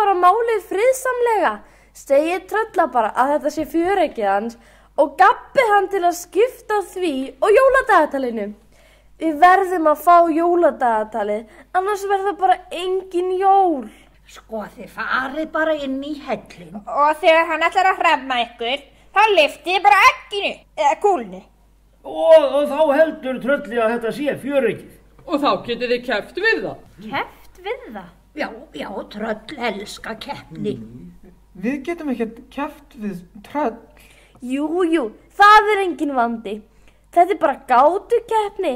bara málið friðsamlega. Segið Trölla bara að þetta sé fjöreggið hans og gabbið hann til að skipta því og jóladagatalinu. Við verðum að fá jóladagatalið, annars verða bara engin jól. Sko, þið farið bara inn í hellin. Og þegar hann ætlar að hremma ykkur, þá lyftið þið bara egginu, eða kúlnu. Og þá heldur Trölli að þetta sé fjöreggið. Og þá getið þið keppt við það. Keppt við það? Já, Tröll elska keppni. Við getum ekkert keppt við Tröll. Jú, það er engin vandi. Þetta er bara gátukeppni.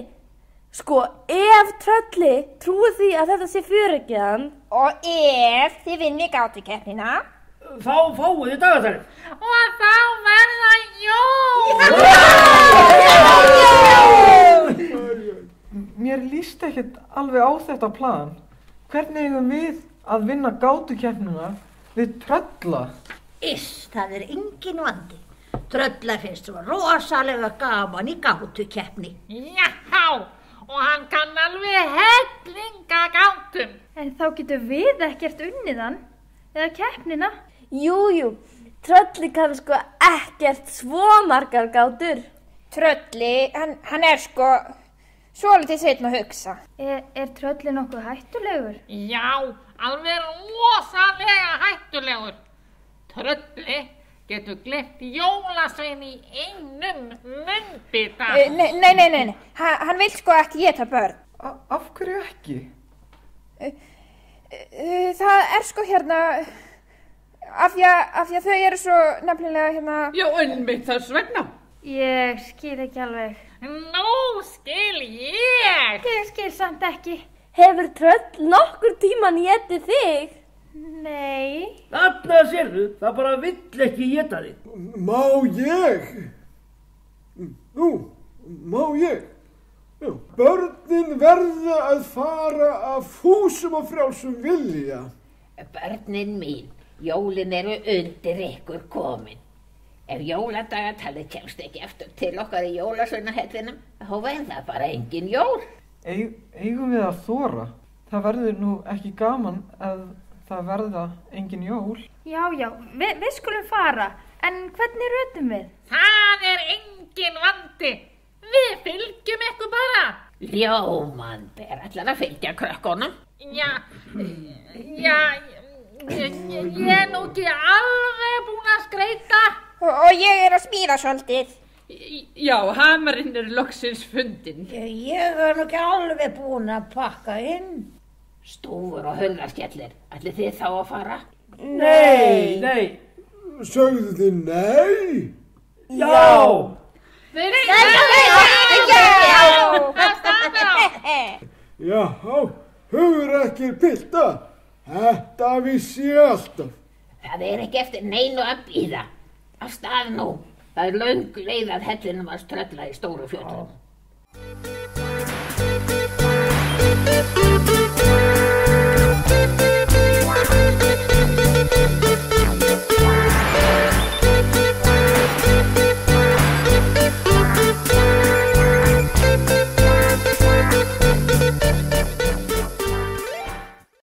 Sko, ef Trölli trúið því að þetta sé fjöreggið hann. Og ef þið vinnið gátukeppnina, þá fáið þið dagatalið. Og þá verða jól! Mér líst ekkert alveg á þetta plan. Hvernig eigum við að vinna gátukeppnina við Trölla? Það er engin vandi. Trölla finnst svo rosalega gaman í gátukeppni. Já, og hann kann alveg hellinga gátum. En þá getum við ekkert unnið hann, eða keppnina. Jú, Trölli kann sko ekkert svo margar gátur. Trölli, hann er sko svolítið seinn að hugsa. Er Trölli nokkuð hættulegur? Já, alveg rosalega hættulegur. Trölli getur gleymt jólasvein í einum munnbita. Nei, hann vil sko ekki éta börn. Af hverju ekki? Það er sko hérna, af því að þau eru svo nefnilega hérna... Já, einmitt þess vegna. Ég skil ekki alveg. Nú skil ég. Ég skil samt ekki. Hefur Tröll nokkur tíman étið þig? Nei. Þarna sérðu, það bara vill ekki éta þig. Má ég? Nú, má ég? Já. Börnin verða að fara af fúsum og frjálsum vilja. Börnin mín, jólin eru undir ykkur komin. Ef jóladagatalið kemst ekki eftir til okkar í jólasveinahellinum, þá verða bara engin jól. Eigum við að þora? Það verður nú ekki gaman að það verða engin jól. Já, við skulum fara. En hvernig röddum við? Það er engin vandi. Við fylgjum ykkur bara. Ljómanber, ætlar að fylgja krökkunum? Já, ég er nú ekki alveg búin að skreita. Og ég er að smíða svolítið. Já, hamarinn er loksins fundinn. Ég er nú ekki alveg búin að pakka inn. Stúfur og hullarskjallir, ætlið þið þá að fara? Nei. Sögðu þið nei? Já. Já, hugur ekki pilta. Þetta vissi ég alltaf. Það er ekki eftir neinu að bíða. Af stað nú. Það er löng leið að hellinum að Trölla í stóru fjöllunum.